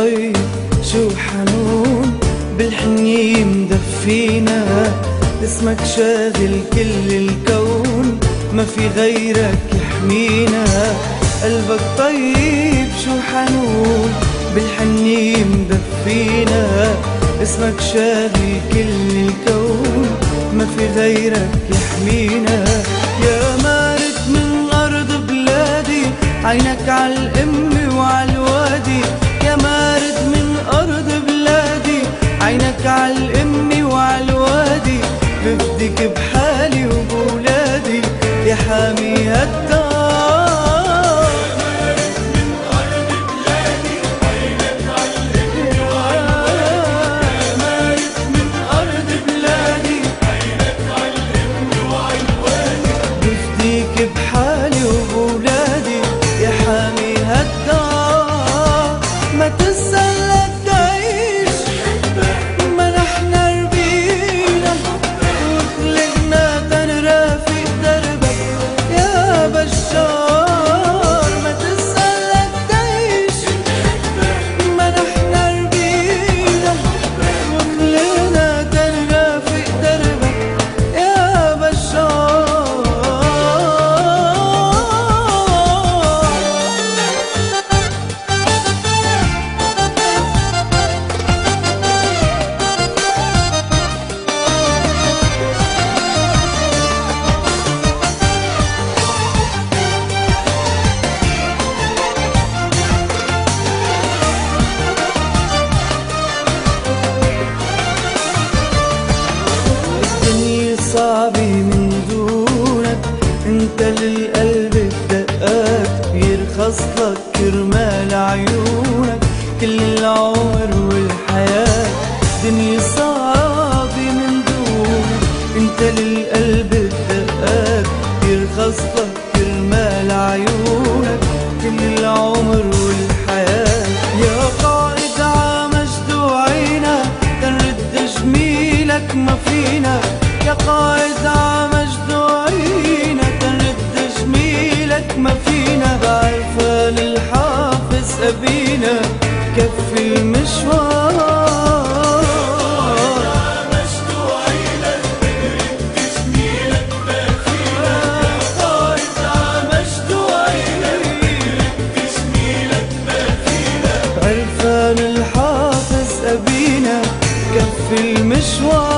طيب شو حنون بالحنية مدفينا، اسمك شاغل كل الكون ما في غيرك يحمينا. قلبك طيب شو حنون بالحنية مدفينا، اسمك شاغل كل الكون ما في غيرك يحمينا. يا مارد من أرض بلادي عينك عالأم وعالوادي، يا مارد من أرض بلادي عينك عالأم وعالوادي، بفديك بحالي وبولادي يا حامي هالدار. بحالي وبولادي يا حامي هالدار. ما تسألك تعيش ما نحنا ربينا وخلقنا تنرافق دربك يا بشار. ما تسألك تعيش ما نحنا ربينا وخلقنا تنرافق دربك يا بشار. صعبة من دونك انت للقلب بدقات، بيرخص لك كرمال عيونك كل العمر والحياة. دنيا صعبة من دونك انت للقلب بدقات، بيرخص لك كرمال عيونك كل العمر والحياة. يا قائد عمجد وعينا تنرد جميلك ما فينا، يا قائد عمجد وعينا تنرد جميلك ما فينا. بعرفة للحافظ أبينا كفي المشوار. بعرفة للحافظ أبينا كفي المشوار.